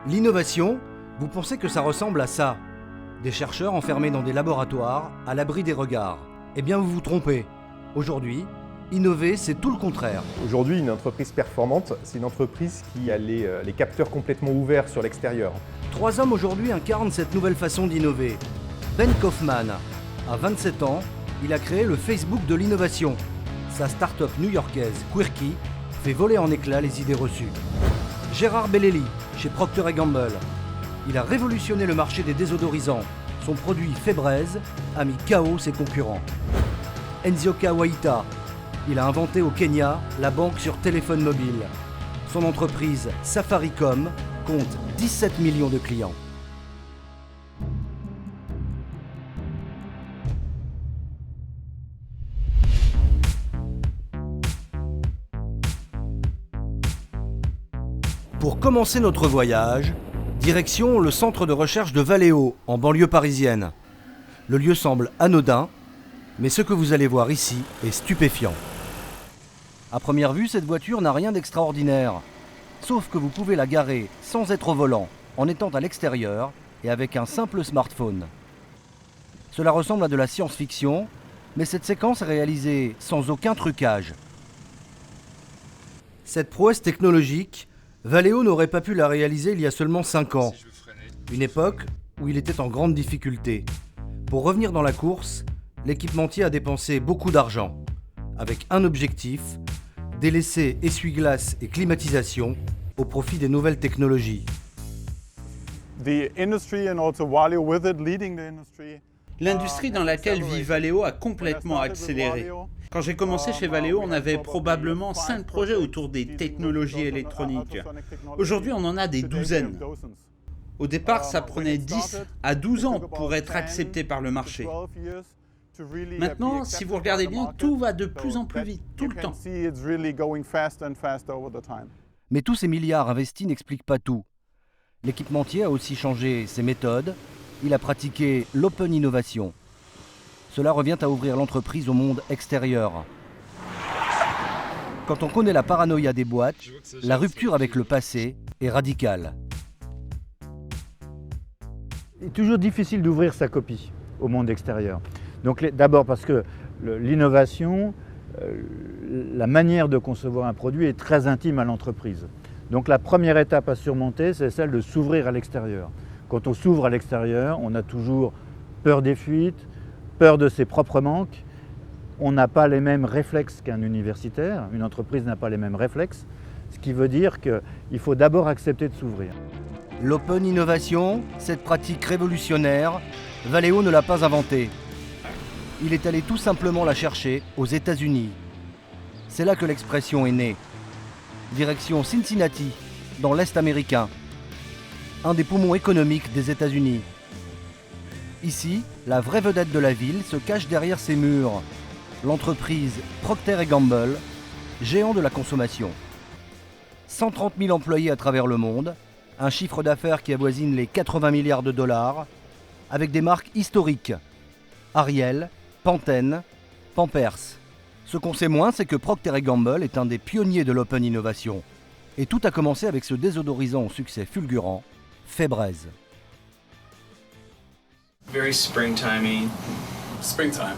L'innovation, vous pensez que ça ressemble à ça? Des chercheurs enfermés dans des laboratoires, à l'abri des regards. Eh bien vous vous trompez. Aujourd'hui, innover, c'est tout le contraire. Aujourd'hui, une entreprise performante, c'est une entreprise qui a les capteurs complètement ouverts sur l'extérieur. 3 hommes aujourd'hui incarnent cette nouvelle façon d'innover. Ben Kaufman, à 27 ans, il a créé le Facebook de l'innovation. Sa start-up new-yorkaise, Quirky, fait voler en éclats les idées reçues. Gérard Bellelli, chez Procter & Gamble. Il a révolutionné le marché des désodorisants. Son produit Febreze a mis KO ses concurrents. Nzioka Waita, il a inventé au Kenya la banque sur téléphone mobile. Son entreprise Safaricom compte 17 millions de clients. Pour commencer notre voyage, direction le centre de recherche de Valeo, en banlieue parisienne. Le lieu semble anodin, mais ce que vous allez voir ici est stupéfiant. À première vue, cette voiture n'a rien d'extraordinaire, sauf que vous pouvez la garer sans être au volant, en étant à l'extérieur et avec un simple smartphone. Cela ressemble à de la science-fiction, mais cette séquence est réalisée sans aucun trucage. Cette prouesse technologique, Valeo n'aurait pas pu la réaliser il y a seulement 5 ans, une époque où il était en grande difficulté. Pour revenir dans la course, l'équipementier a dépensé beaucoup d'argent, avec un objectif, délaisser essuie-glace et climatisation au profit des nouvelles technologies. L'industrie dans laquelle vit Valeo a complètement accéléré. Quand j'ai commencé chez Valeo, on avait probablement 5 projets autour des technologies électroniques. Aujourd'hui, on en a des douzaines. Au départ, ça prenait 10 à 12 ans pour être accepté par le marché. Maintenant, si vous regardez bien, tout va de plus en plus vite, tout le temps. Mais tous ces milliards investis n'expliquent pas tout. L'équipementier a aussi changé ses méthodes. Il a pratiqué l'open innovation. Cela revient à ouvrir l'entreprise au monde extérieur. Quand on connaît la paranoïa des boîtes, la rupture avec le passé est radicale. C'est toujours difficile d'ouvrir sa copie au monde extérieur. Donc d'abord parce que l'innovation, la manière de concevoir un produit est très intime à l'entreprise. Donc la première étape à surmonter, c'est celle de s'ouvrir à l'extérieur. Quand on s'ouvre à l'extérieur, on a toujours peur des fuites, peur de ses propres manques. On n'a pas les mêmes réflexes qu'un universitaire, une entreprise n'a pas les mêmes réflexes, ce qui veut dire qu'il faut d'abord accepter de s'ouvrir. L'open innovation, cette pratique révolutionnaire, Valeo ne l'a pas inventée. Il est allé tout simplement la chercher aux États-Unis. C'est là que l'expression est née. Direction Cincinnati, dans l'Est américain. Un des poumons économiques des États-Unis. Ici, la vraie vedette de la ville se cache derrière ses murs. L'entreprise Procter & Gamble, géant de la consommation. 130 000 employés à travers le monde, un chiffre d'affaires qui avoisine les 80 milliards de dollars, avec des marques historiques. Ariel, Pantene, Pampers. Ce qu'on sait moins, c'est que Procter & Gamble est un des pionniers de l'open innovation. Et tout a commencé avec ce désodorisant au succès fulgurant, Febreze. Very springtimey. Springtime.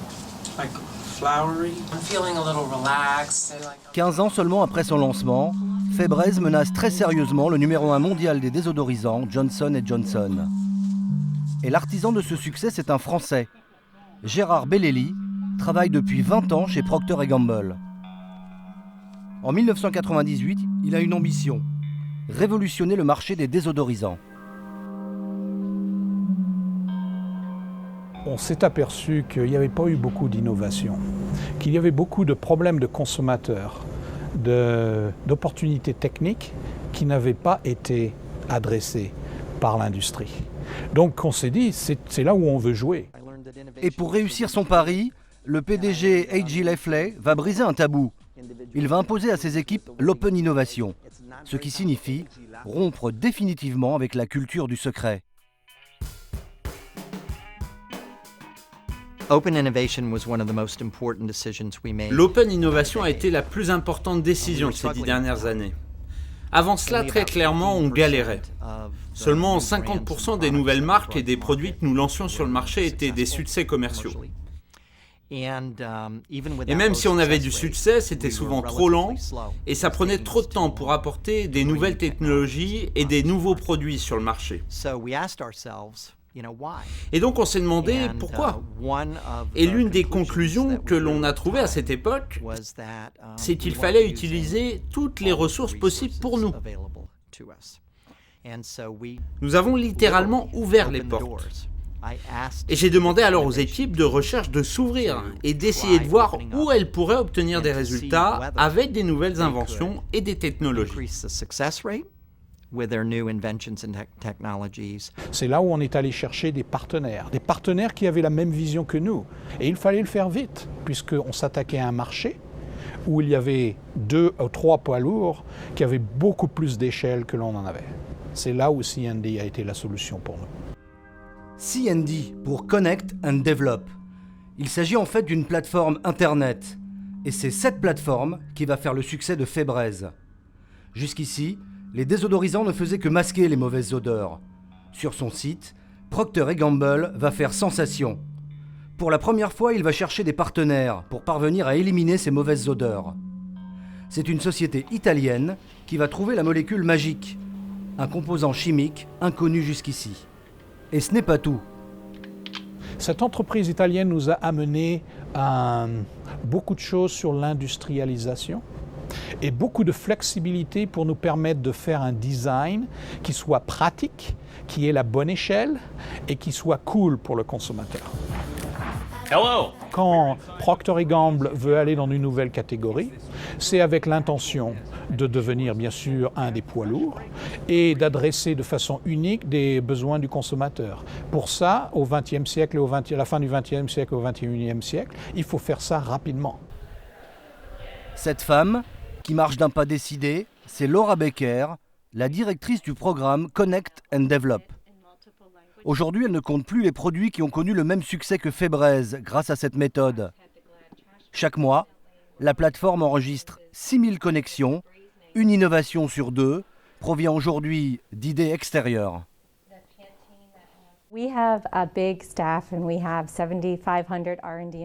Like flowery. I'm feeling a little relaxed. 15 ans seulement après son lancement, Febreze menace très sérieusement le numéro 1 mondial des désodorisants, Johnson & Johnson. Et l'artisan de ce succès, c'est un Français. Gérard Bellelli travaille depuis 20 ans chez Procter & Gamble. En 1998, il a une ambition, révolutionner le marché des désodorisants. On s'est aperçu qu'il n'y avait pas eu beaucoup d'innovation, qu'il y avait beaucoup de problèmes de consommateurs, d'opportunités techniques qui n'avaient pas été adressées par l'industrie. Donc on s'est dit, c'est là où on veut jouer. Et pour réussir son pari, le PDG A.G. Lefley va briser un tabou. Il va imposer à ses équipes l'open innovation, ce qui signifie rompre définitivement avec la culture du secret. L'open innovation L'open innovation a été la plus importante décision de ces 10 dernières années. Avant cela, très clairement, on galérait. Seulement 50% des nouvelles marques et des produits que nous lancions sur le marché étaient des succès commerciaux. Et même si on avait du succès, c'était souvent trop lent et ça prenait trop de temps pour apporter des nouvelles technologies et des nouveaux produits sur le marché. Et donc on s'est demandé pourquoi. Et l'une des conclusions que l'on a trouvées à cette époque, c'est qu'il fallait utiliser toutes les ressources possibles pour nous. Nous avons littéralement ouvert les portes. Et j'ai demandé alors aux équipes de recherche de s'ouvrir et d'essayer de voir où elles pourraient obtenir des résultats avec des nouvelles inventions et des technologies. C'est là où on est allé chercher des partenaires qui avaient la même vision que nous. Et il fallait le faire vite, puisqu'on s'attaquait à un marché où il y avait 2 ou 3 poids lourds qui avaient beaucoup plus d'échelle que l'on en avait. C'est là où C&D a été la solution pour nous. C&D pour Connect and Develop. Il s'agit en fait d'une plateforme Internet. Et c'est cette plateforme qui va faire le succès de Febreze. Jusqu'ici, les désodorisants ne faisaient que masquer les mauvaises odeurs. Sur son site, Procter & Gamble va faire sensation. Pour la première fois, il va chercher des partenaires pour parvenir à éliminer ces mauvaises odeurs. C'est une société italienne qui va trouver la molécule magique, un composant chimique inconnu jusqu'ici. Et ce n'est pas tout. Cette entreprise italienne nous a amené à beaucoup de choses sur l'industrialisation et beaucoup de flexibilité pour nous permettre de faire un design qui soit pratique, qui ait la bonne échelle et qui soit cool pour le consommateur. Hello. Quand Procter & Gamble veut aller dans une nouvelle catégorie, c'est avec l'intention de devenir bien sûr un des poids lourds et d'adresser de façon unique des besoins du consommateur. Pour ça, au XXe siècle et à la fin du XXe siècle et au XXIe siècle, il faut faire ça rapidement. Cette femme, qui marche d'un pas décidé, c'est Laura Becker, la directrice du programme Connect and Develop. Aujourd'hui, elle ne compte plus les produits qui ont connu le même succès que Febreze grâce à cette méthode. Chaque mois, la plateforme enregistre 6000 connexions, une innovation sur 2 provient aujourd'hui d'idées extérieures.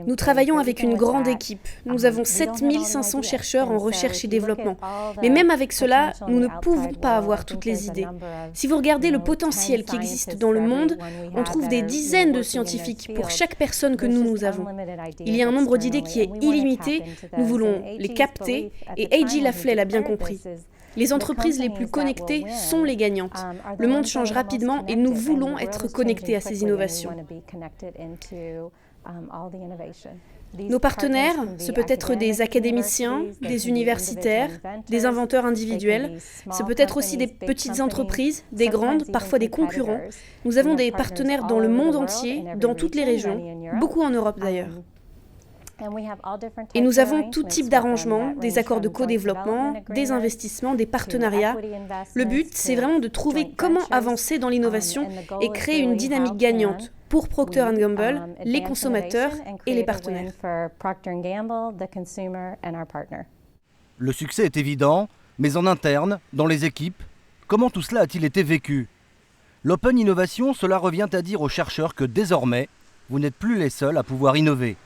Nous travaillons avec une grande équipe. Nous avons 7500 chercheurs en recherche et développement. Mais même avec cela, nous ne pouvons pas avoir toutes les idées. Si vous regardez le potentiel qui existe dans le monde, on trouve des dizaines de scientifiques pour chaque personne que nous avons. Il y a un nombre d'idées qui est illimité. Nous voulons les capter et A.J. Lafley l'a bien compris. Les entreprises les plus connectées sont les gagnantes. Le monde change rapidement et nous voulons être connectés à ces innovations. Nos partenaires, ce peut être des académiciens, des universitaires, des inventeurs individuels, ce peut être aussi des petites entreprises, des grandes, parfois des concurrents. Nous avons des partenaires dans le monde entier, dans toutes les régions, beaucoup en Europe d'ailleurs. Et nous avons tout type d'arrangements, des accords de co-développement, des investissements, des partenariats. Le but, c'est vraiment de trouver comment avancer dans l'innovation et créer une dynamique gagnante pour Procter & Gamble, les consommateurs et les partenaires. Le succès est évident, mais en interne, dans les équipes, comment tout cela a-t-il été vécu ? L'open innovation, cela revient à dire aux chercheurs que désormais, vous n'êtes plus les seuls à pouvoir innover.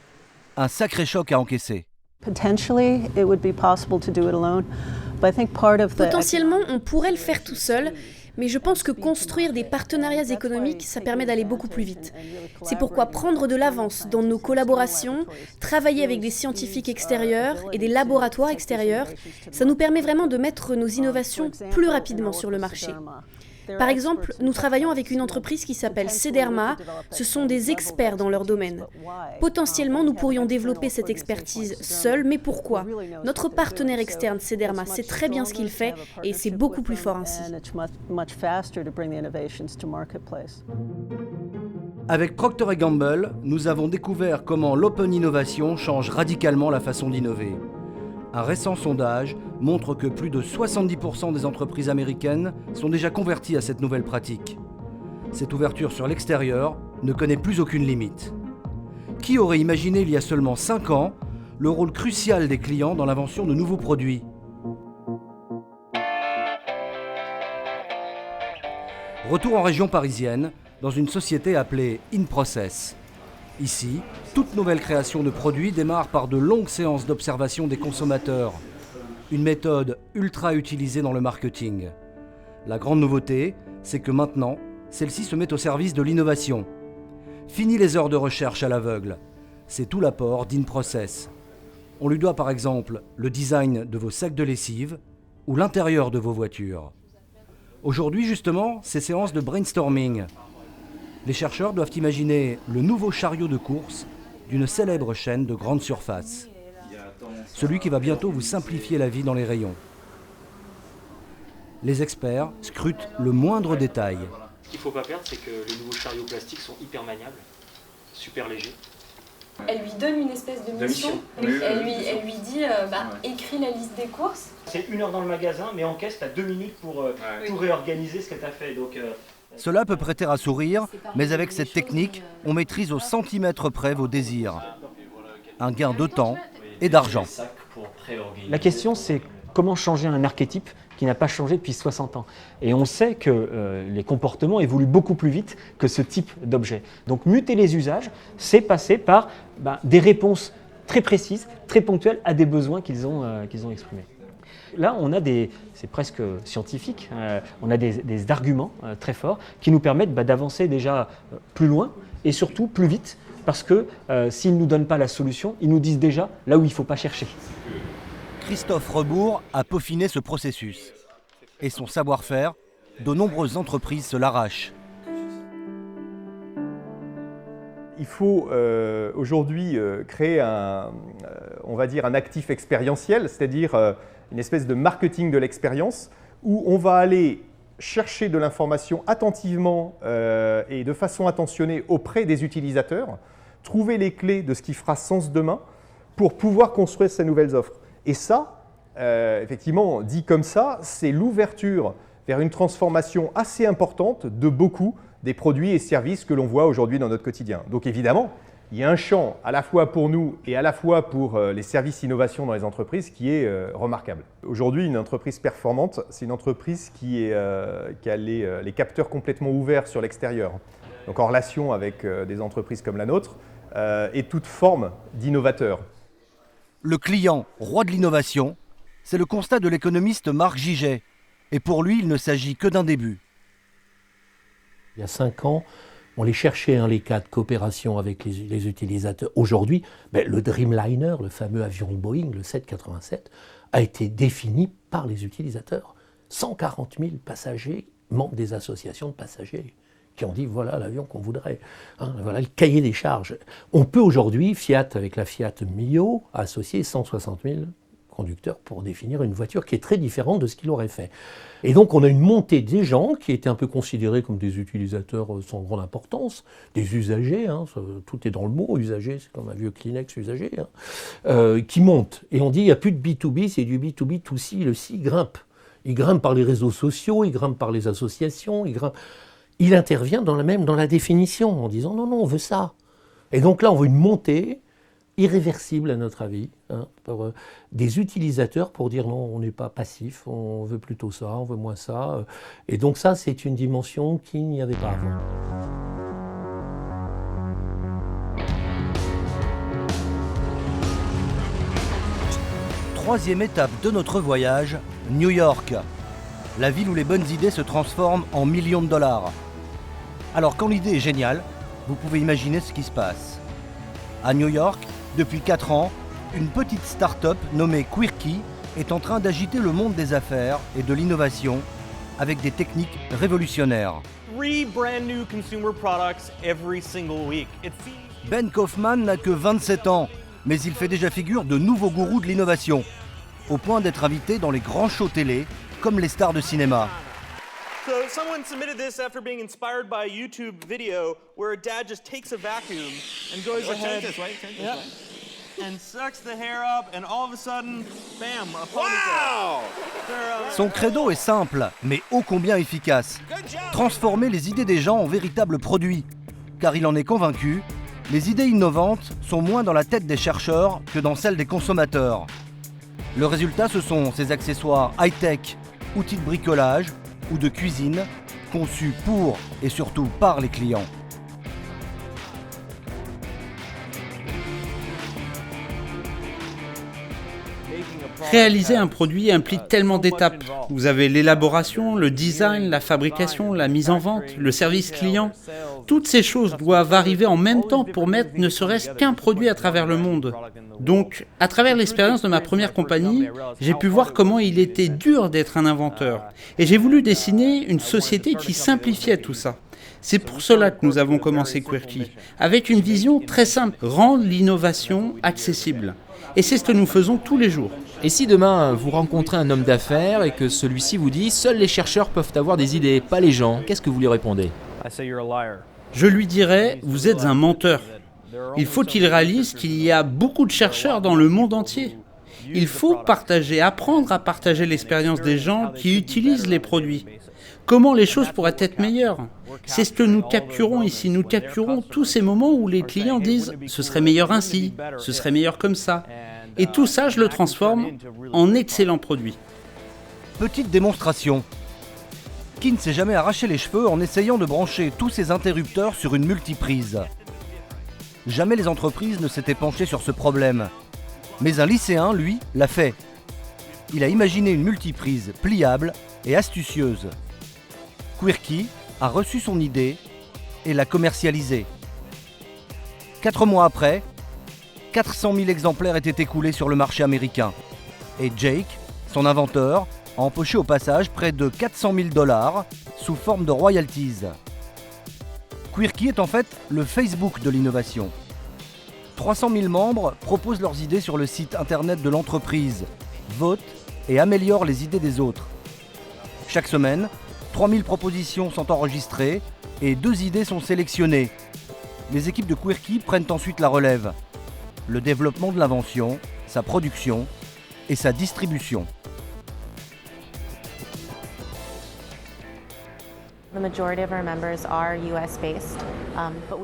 Un sacré choc à encaisser. Potentiellement, on pourrait le faire tout seul, mais je pense que construire des partenariats économiques, ça permet d'aller beaucoup plus vite. C'est pourquoi prendre de l'avance dans nos collaborations, travailler avec des scientifiques extérieurs et des laboratoires extérieurs, ça nous permet vraiment de mettre nos innovations plus rapidement sur le marché. Par exemple, nous travaillons avec une entreprise qui s'appelle Sederma. Ce sont des experts dans leur domaine. Potentiellement, nous pourrions développer cette expertise seuls, mais pourquoi ? Notre partenaire externe, Sederma, sait très bien ce qu'il fait et c'est beaucoup plus fort ainsi. Avec Procter & Gamble, nous avons découvert comment l'open innovation change radicalement la façon d'innover. Un récent sondage montre que plus de 70% des entreprises américaines sont déjà converties à cette nouvelle pratique. Cette ouverture sur l'extérieur ne connaît plus aucune limite. Qui aurait imaginé il y a seulement 5 ans le rôle crucial des clients dans l'invention de nouveaux produits ? Retour en région parisienne, dans une société appelée InProcess. Ici, toute nouvelle création de produits démarre par de longues séances d'observation des consommateurs. Une méthode ultra utilisée dans le marketing. La grande nouveauté, c'est que maintenant, celle-ci se met au service de l'innovation. Fini les heures de recherche à l'aveugle. C'est tout l'apport d'InProcess. On lui doit par exemple le design de vos sacs de lessive ou l'intérieur de vos voitures. Aujourd'hui justement, ces séances de brainstorming. Les chercheurs doivent imaginer le nouveau chariot de course d'une célèbre chaîne de grande surface. Celui qui va bientôt vous simplifier la vie dans les rayons. Les experts scrutent le moindre détail. Ce qu'il ne faut pas perdre, c'est que les nouveaux chariots plastiques sont hyper maniables, super légers. Elle lui donne une espèce de mission. Elle lui dit écris la liste des courses. C'est 1 heure dans le magasin, mais en caisse, tu as 2 minutes pour tout réorganiser ce que tu as fait. Donc, Cela peut prêter à sourire, mais avec cette technique, on maîtrise au centimètre près vos désirs. Un gain de temps et d'argent. la question, c'est comment changer un archétype qui n'a pas changé depuis 60 ans. Et on sait que les comportements évoluent beaucoup plus vite que ce type d'objet. Donc muter les usages, c'est passer par des réponses très précises, très ponctuelles à des besoins qu'ils ont exprimés. Là, on a c'est presque scientifique, on a des arguments très forts qui nous permettent d'avancer déjà plus loin et surtout plus vite, parce que s'ils ne nous donnent pas la solution, ils nous disent déjà là où il ne faut pas chercher. Christophe Rebourg a peaufiné ce processus. Et son savoir-faire, de nombreuses entreprises se l'arrachent. Il faut aujourd'hui créer un actif expérientiel, c'est-à-dire une espèce de marketing de l'expérience où on va aller chercher de l'information attentivement et de façon attentionnée auprès des utilisateurs, trouver les clés de ce qui fera sens demain pour pouvoir construire ces nouvelles offres. Et ça, effectivement, dit comme ça, c'est l'ouverture vers une transformation assez importante de beaucoup des produits et services que l'on voit aujourd'hui dans notre quotidien. Donc évidemment, il y a un champ à la fois pour nous et à la fois pour les services innovation dans les entreprises qui est remarquable. Aujourd'hui, une entreprise performante, c'est une entreprise qui a les capteurs complètement ouverts sur l'extérieur, donc en relation avec des entreprises comme la nôtre, et toute forme d'innovateur. Le client, roi de l'innovation, c'est le constat de l'économiste Marc Giget. Et pour lui, il ne s'agit que d'un début. Il y a 5 ans, on les cherchait, les cas de coopération avec les utilisateurs. Aujourd'hui, le Dreamliner, le fameux avion Boeing, le 787, a été défini par les utilisateurs. 140 000 passagers, membres des associations de passagers, qui ont dit voilà l'avion qu'on voudrait, voilà le cahier des charges. On peut aujourd'hui, Fiat avec la Fiat Mio, associer 160 000 conducteurs pour définir une voiture qui est très différente de ce qu'il aurait fait. Et donc on a une montée des gens qui étaient un peu considérés comme des utilisateurs sans grande importance, des usagers, tout est dans le mot, usager, c'est comme un vieux Kleenex usager, qui montent. Et on dit il n'y a plus de B2B, c'est du B2B2C, le C grimpe. Il grimpe par les réseaux sociaux, il grimpe par les associations, il intervient dans la définition en disant non, on veut ça. Et donc là, on veut une montée irréversible à notre avis, par des utilisateurs pour dire non, on n'est pas passif, on veut plutôt ça, on veut moins ça. Et donc ça, c'est une dimension qu'il n'y avait pas avant. Troisième étape de notre voyage, New York. La ville où les bonnes idées se transforment en millions de dollars. Alors quand l'idée est géniale, vous pouvez imaginer ce qui se passe. À New York, depuis 4 ans, une petite start-up nommée Quirky est en train d'agiter le monde des affaires et de l'innovation avec des techniques révolutionnaires. 3 brand new consumer products every single week. Ben Kaufman n'a que 27 ans, mais il fait déjà figure de nouveau gourou de l'innovation, au point d'être invité dans les grands shows télé, comme les stars de cinéma. So someone submitted this after being inspired by a YouTube video where a dad just takes a vacuum and goes ahead and sucks the hair up and all of a sudden, bam, a ponytail. Wow! Son credo est simple, mais ô combien efficace. Transformer les idées des gens en véritables produits. Car il en est convaincu, les idées innovantes sont moins dans la tête des chercheurs que dans celle des consommateurs. Le résultat, ce sont ces accessoires high-tech, outils de bricolage ou de cuisine conçu pour et surtout par les clients. Réaliser un produit implique tellement d'étapes. Vous avez l'élaboration, le design, la fabrication, la mise en vente, le service client. Toutes ces choses doivent arriver en même temps pour mettre ne serait-ce qu'un produit à travers le monde. Donc, à travers l'expérience de ma première compagnie, j'ai pu voir comment il était dur d'être un inventeur. Et j'ai voulu dessiner une société qui simplifiait tout ça. C'est pour cela que nous avons commencé Quirky, avec une vision très simple, rendre l'innovation accessible. Et c'est ce que nous faisons tous les jours. Et si demain vous rencontrez un homme d'affaires et que celui-ci vous dit « Seuls les chercheurs peuvent avoir des idées, pas les gens », qu'est-ce que vous lui répondez ? Je lui dirais « Vous êtes un menteur ». Il faut qu'il réalise qu'il y a beaucoup de chercheurs dans le monde entier. Il faut partager, apprendre à partager l'expérience des gens qui utilisent les produits. Comment les choses pourraient être meilleures ? C'est ce que nous capturons ici. Nous capturons tous ces moments où les clients disent « ce serait meilleur ainsi, ce serait meilleur comme ça ». Et tout ça, je le transforme en excellent produit. Petite démonstration. Qui ne s'est jamais arraché les cheveux en essayant de brancher tous ses interrupteurs sur une multiprise ? Jamais les entreprises ne s'étaient penchées sur ce problème. Mais un lycéen, lui, l'a fait. Il a imaginé une multiprise pliable et astucieuse. Quirky a reçu son idée et l'a commercialisée. 4 mois après, 400 000 exemplaires étaient écoulés sur le marché américain. Et Jake, son inventeur, a empoché au passage près de 400 000 $ sous forme de royalties. Quirky est en fait le Facebook de l'innovation. 300 000 membres proposent leurs idées sur le site internet de l'entreprise, votent et améliorent les idées des autres. Chaque semaine, 3000 propositions sont enregistrées et 2 idées sont sélectionnées. Les équipes de Quirky prennent ensuite la relève. Le développement de l'invention, sa production et sa distribution.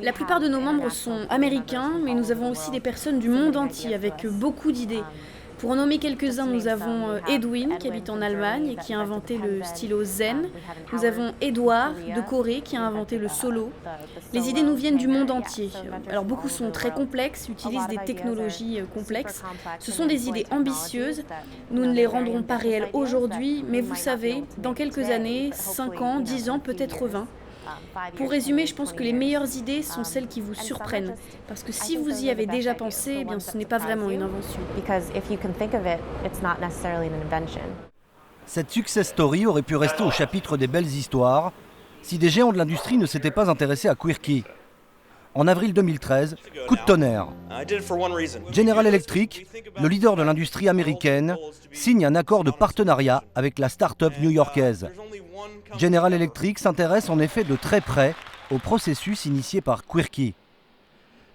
La plupart de nos membres sont américains, mais nous avons aussi des personnes du monde entier avec beaucoup d'idées. Pour en nommer quelques-uns, nous avons Edwin qui habite en Allemagne et qui a inventé le stylo Zen. Nous avons Edouard de Corée qui a inventé le solo. Les idées nous viennent du monde entier. Alors beaucoup sont très complexes, utilisent des technologies complexes. Ce sont des idées ambitieuses. Nous ne les rendrons pas réelles aujourd'hui, mais vous savez, dans quelques années, 5 ans, 10 ans, peut-être 20. Pour résumer, je pense que les meilleures idées sont celles qui vous surprennent. Parce que si vous y avez déjà pensé, eh bien, ce n'est pas vraiment une invention. Cette success story aurait pu rester au chapitre des belles histoires si des géants de l'industrie ne s'étaient pas intéressés à Quirky. En avril 2013, coup de tonnerre. General Electric, le leader de l'industrie américaine, signe un accord de partenariat avec la start-up new-yorkaise. General Electric s'intéresse en effet de très près au processus initié par Quirky.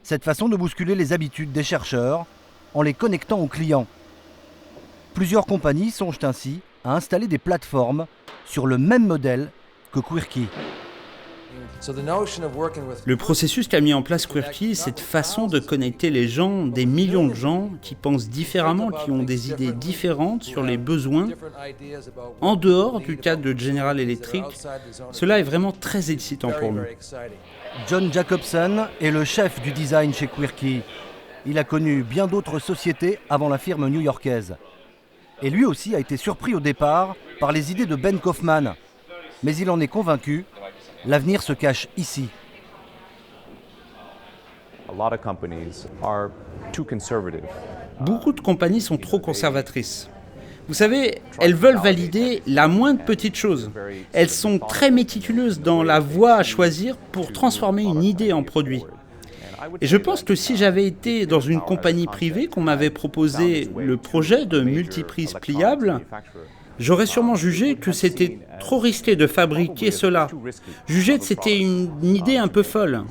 Cette façon de bousculer les habitudes des chercheurs en les connectant aux clients. Plusieurs compagnies songent ainsi à installer des plateformes sur le même modèle que Quirky. Le processus qu'a mis en place Quirky, cette façon de connecter les gens, des millions de gens qui pensent différemment, qui ont des idées différentes sur les besoins, en dehors du cadre de General Electric, cela est vraiment très excitant pour nous. John Jacobson est le chef du design chez Quirky. Il a connu bien d'autres sociétés avant la firme new-yorkaise. Et lui aussi a été surpris au départ par les idées de Ben Kaufman. Mais il en est convaincu, l'avenir se cache ici. Beaucoup de compagnies sont trop conservatrices. Vous savez, elles veulent valider la moindre petite chose. Elles sont très méticuleuses dans la voie à choisir pour transformer une idée en produit. Et je pense que si j'avais été dans une compagnie privée, qu'on m'avait proposé le projet de multiprise pliable, j'aurais sûrement jugé que c'était trop risqué de fabriquer cela. Jugé que c'était une idée un peu folle.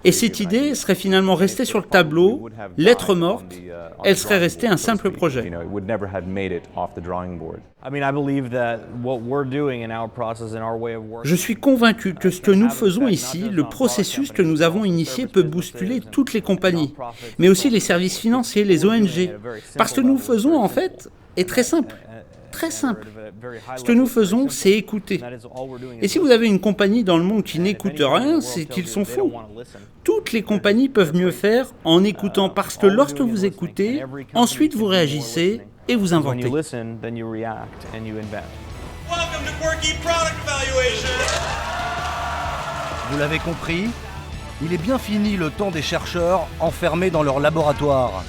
Et cette idée serait finalement restée sur le tableau, lettre morte, elle serait restée un simple projet. Je suis convaincu que ce que nous faisons ici, le processus que nous avons initié peut bousculer toutes les compagnies, mais aussi les services financiers, les ONG. Parce que nous faisons en fait est très simple. Très simple. Ce que nous faisons, c'est écouter. Et si vous avez une compagnie dans le monde qui n'écoute rien, c'est qu'ils sont fous. Toutes les compagnies peuvent mieux faire en écoutant parce que lorsque vous écoutez, ensuite vous réagissez et vous inventez. Welcome to Quirky Product Evaluation! Vous l'avez compris, il est bien fini le temps des chercheurs enfermés dans leur laboratoire.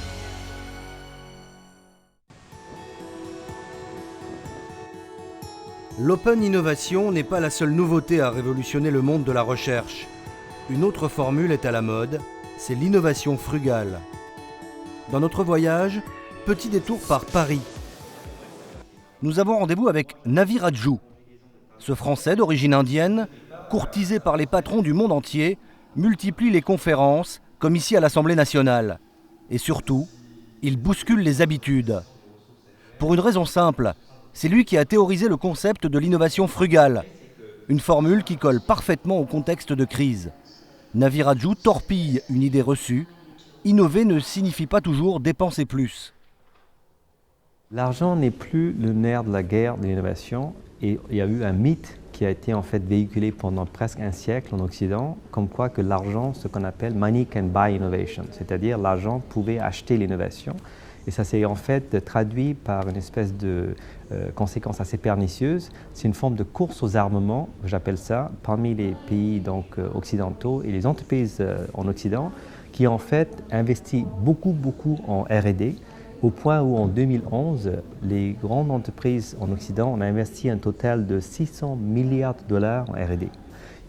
L'open innovation n'est pas la seule nouveauté à révolutionner le monde de la recherche. Une autre formule est à la mode, c'est l'innovation frugale. Dans notre voyage, petit détour par Paris. Nous avons rendez-vous avec Navi Raju. Ce Français d'origine indienne, courtisé par les patrons du monde entier, multiplie les conférences, comme ici à l'Assemblée nationale. Et surtout, il bouscule les habitudes. Pour une raison simple, c'est lui qui a théorisé le concept de l'innovation frugale, une formule qui colle parfaitement au contexte de crise. Navi Raju torpille une idée reçue, innover ne signifie pas toujours dépenser plus. L'argent n'est plus le nerf de la guerre de l'innovation et il y a eu un mythe qui a été en fait véhiculé pendant presque un siècle en Occident, comme quoi que l'argent, ce qu'on appelle money can buy innovation, c'est-à-dire l'argent pouvait acheter l'innovation. Et ça s'est en fait traduit par une espèce de conséquence assez pernicieuse. C'est une forme de course aux armements, j'appelle ça, parmi les pays occidentaux et les entreprises en Occident qui en fait investissent beaucoup en R&D, au point où en 2011, les grandes entreprises en Occident ont investi un total de 600 milliards de dollars en R&D.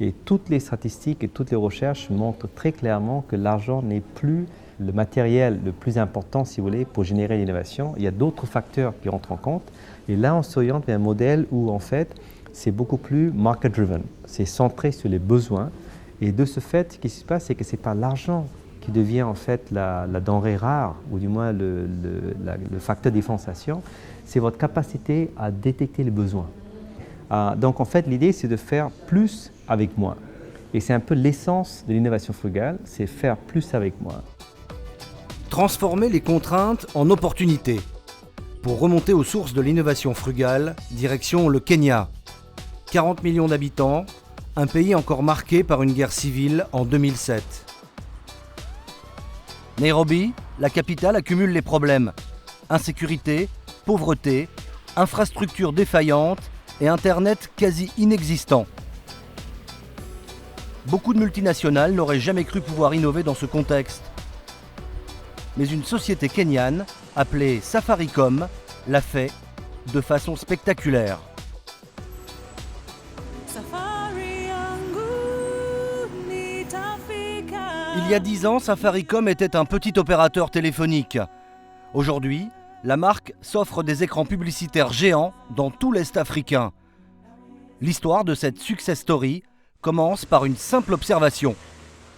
Et toutes les statistiques et toutes les recherches montrent très clairement que l'argent n'est plus le matériel le plus important, si vous voulez, pour générer l'innovation. Il y a d'autres facteurs qui entrent en compte. Et là, on s'oriente vers un modèle où, en fait, c'est beaucoup plus market-driven. C'est centré sur les besoins. Et de ce fait, ce qui se passe, c'est que ce n'est pas l'argent qui devient, en fait, la denrée rare, ou du moins le facteur de différenciation. C'est votre capacité à détecter les besoins. Donc, en fait, l'idée, c'est de faire plus avec moins. Et c'est un peu l'essence de l'innovation frugale, c'est faire plus avec moins. Transformer les contraintes en opportunités. Pour remonter aux sources de l'innovation frugale, direction le Kenya. 40 millions d'habitants, un pays encore marqué par une guerre civile en 2007. Nairobi, la capitale, accumule les problèmes. Insécurité, pauvreté, infrastructures défaillantes et Internet quasi inexistant. Beaucoup de multinationales n'auraient jamais cru pouvoir innover dans ce contexte. Mais une société kenyane, appelée Safaricom, l'a fait de façon spectaculaire. Il y a 10 ans, Safaricom était un petit opérateur téléphonique. Aujourd'hui, la marque s'offre des écrans publicitaires géants dans tout l'Est africain. L'histoire de cette success story commence par une simple observation.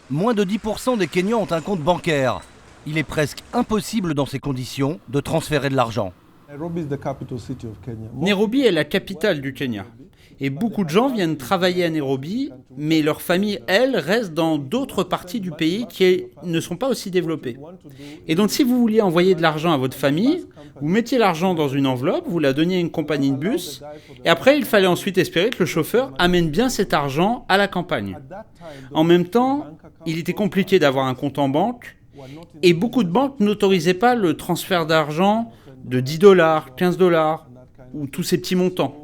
Moins de 10% des Kenyans ont un compte bancaire. Il est presque impossible dans ces conditions de transférer de l'argent. Nairobi est la capitale du Kenya. Et beaucoup de gens viennent travailler à Nairobi, mais leurs familles, elles, restent dans d'autres parties du pays qui ne sont pas aussi développées. Et donc si vous vouliez envoyer de l'argent à votre famille, vous mettiez l'argent dans une enveloppe, vous la donniez à une compagnie de bus, et après il fallait ensuite espérer que le chauffeur amène bien cet argent à la campagne. En même temps, il était compliqué d'avoir un compte en banque, et beaucoup de banques n'autorisaient pas le transfert d'argent de $10, $15 ou tous ces petits montants.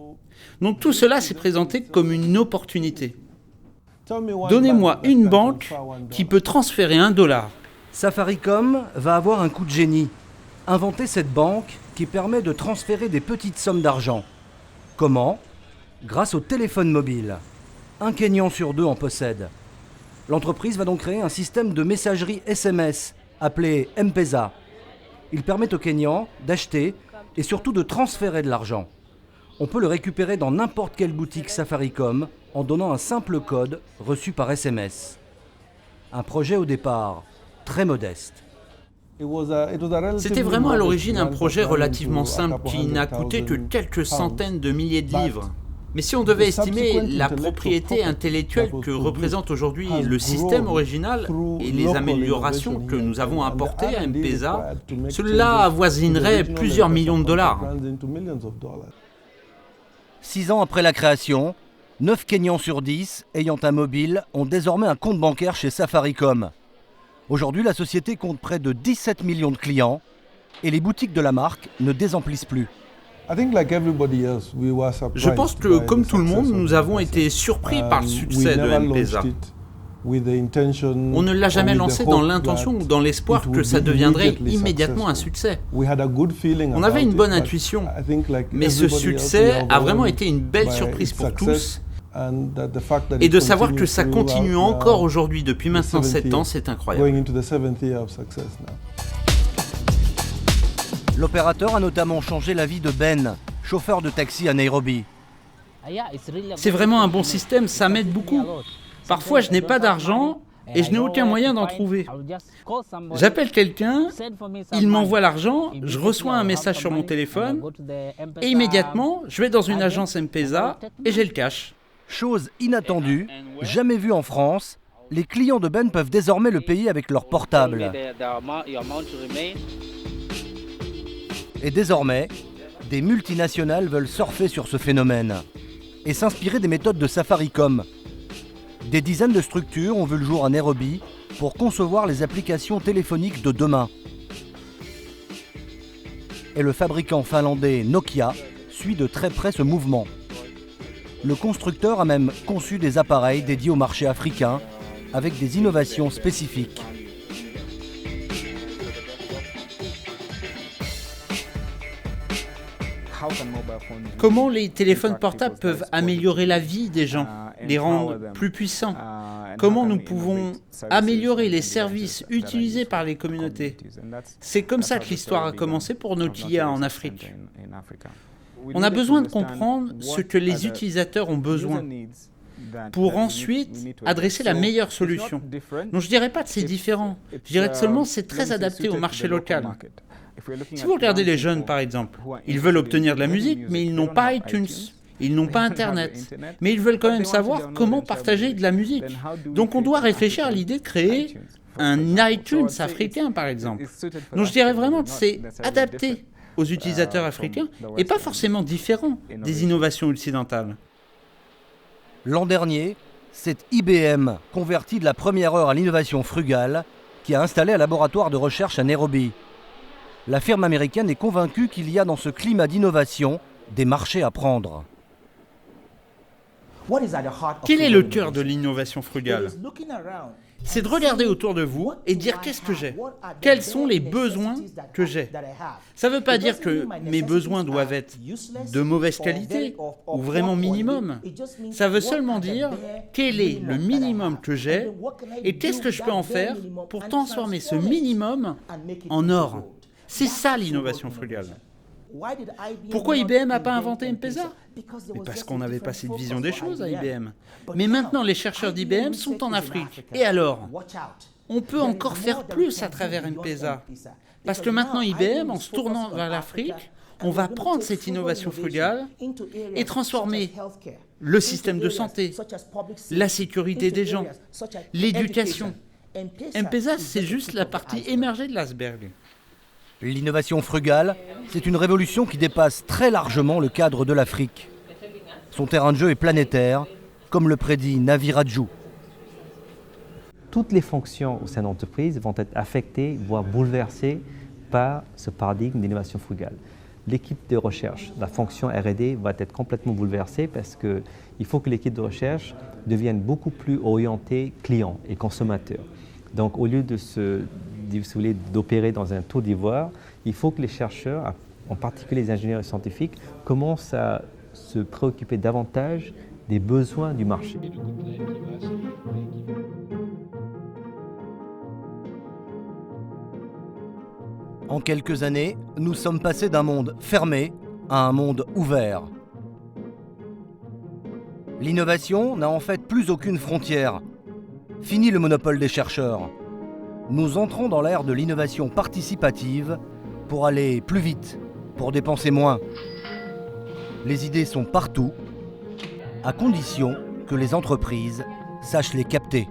Donc tout cela s'est présenté comme une opportunité. Donnez-moi une banque qui peut transférer $1. Safaricom va avoir un coup de génie. Inventer cette banque qui permet de transférer des petites sommes d'argent. Comment ? Grâce au téléphone mobile. Un Kenyan sur 2 en possède. L'entreprise va donc créer un système de messagerie SMS appelé M-Pesa. Il permet aux Kenyans d'acheter et surtout de transférer de l'argent. On peut le récupérer dans n'importe quelle boutique Safaricom en donnant un simple code reçu par SMS. Un projet au départ très modeste. C'était vraiment à l'origine un projet relativement simple qui n'a coûté que quelques centaines de milliers de livres. Mais si on devait estimer la propriété intellectuelle que représente aujourd'hui le système original et les améliorations que nous avons apportées à M-Pesa, cela avoisinerait plusieurs millions de dollars. 6 ans après la création, 9 Kenyans sur 10 ayant un mobile ont désormais un compte bancaire chez Safaricom. Aujourd'hui, la société compte près de 17 millions de clients et les boutiques de la marque ne désemplissent plus. Je pense que, comme tout le monde, nous avons été surpris par le succès de M-Pesa. On ne l'a jamais lancé dans l'intention ou dans l'espoir que ça deviendrait immédiatement un succès. On avait une bonne intuition, mais ce succès a vraiment été une belle surprise pour tous. Et de savoir que ça continue encore aujourd'hui, depuis maintenant 7 ans, c'est incroyable. L'opérateur a notamment changé la vie de Ben, chauffeur de taxi à Nairobi. C'est vraiment un bon système, ça m'aide beaucoup. Parfois, je n'ai pas d'argent et je n'ai aucun moyen d'en trouver. J'appelle quelqu'un, il m'envoie l'argent, je reçois un message sur mon téléphone et immédiatement, je vais dans une agence M-Pesa et j'ai le cash. Chose inattendue, jamais vue en France, les clients de Ben peuvent désormais le payer avec leur portable. Et désormais, des multinationales veulent surfer sur ce phénomène et s'inspirer des méthodes de Safaricom. Des dizaines de structures ont vu le jour à Nairobi pour concevoir les applications téléphoniques de demain. Et le fabricant finlandais Nokia suit de très près ce mouvement. Le constructeur a même conçu des appareils dédiés au marché africain avec des innovations spécifiques. Comment les téléphones portables peuvent améliorer la vie des gens, les rendre plus puissants? Comment nous pouvons améliorer les services utilisés par les communautés? C'est comme ça que l'histoire a commencé pour Nokia en Afrique. On a besoin de comprendre ce que les utilisateurs ont besoin pour ensuite adresser la meilleure solution. Donc je ne dirais pas que c'est différent, je dirais seulement que c'est très adapté au marché local. Si vous regardez les jeunes par exemple, ils veulent obtenir de la musique mais ils n'ont pas iTunes, ils n'ont pas Internet, mais ils veulent quand même savoir comment partager de la musique. Donc on doit réfléchir à l'idée de créer un iTunes africain par exemple. Donc je dirais vraiment que c'est adapté aux utilisateurs africains et pas forcément différent des innovations occidentales. L'an dernier, c'est IBM, converti de la première heure à l'innovation frugale, qui a installé un laboratoire de recherche à Nairobi. La firme américaine est convaincue qu'il y a dans ce climat d'innovation des marchés à prendre. Quel est le cœur de l'innovation frugale? C'est de regarder autour de vous et dire qu'est-ce que j'ai? Quels sont les besoins que j'ai? Ça ne veut pas dire que mes besoins doivent être de mauvaise qualité ou vraiment minimum. Ça veut seulement dire quel est le minimum que j'ai et qu'est-ce que je peux en faire pour transformer ce minimum en or. C'est ça l'innovation frugale. Pourquoi IBM n'a pas inventé M-Pesa? Parce qu'on n'avait pas cette vision des choses à IBM. Mais maintenant, les chercheurs d'IBM sont en Afrique. Et alors? On peut encore faire plus à travers M-Pesa. Parce que maintenant, IBM, en se tournant vers l'Afrique, on va prendre cette innovation frugale et transformer le système de santé, la sécurité des gens, l'éducation. M-Pesa, c'est juste la partie émergée de l'iceberg. L'innovation frugale, c'est une révolution qui dépasse très largement le cadre de l'Afrique. Son terrain de jeu est planétaire, comme le prédit Navi Radjou. Toutes les fonctions au sein de l'entreprise vont être affectées, voire bouleversées par ce paradigme d'innovation frugale. L'équipe de recherche, la fonction R&D va être complètement bouleversée parce qu'il faut que l'équipe de recherche devienne beaucoup plus orientée client et consommateur. Donc au lieu d'opérer dans un taux d'ivoire, il faut que les chercheurs, en particulier les ingénieurs et scientifiques, commencent à se préoccuper davantage des besoins du marché. En quelques années, nous sommes passés d'un monde fermé à un monde ouvert. L'innovation n'a en fait plus aucune frontière. Fini le monopole des chercheurs. Nous entrons dans l'ère de l'innovation participative pour aller plus vite, pour dépenser moins. Les idées sont partout, à condition que les entreprises sachent les capter.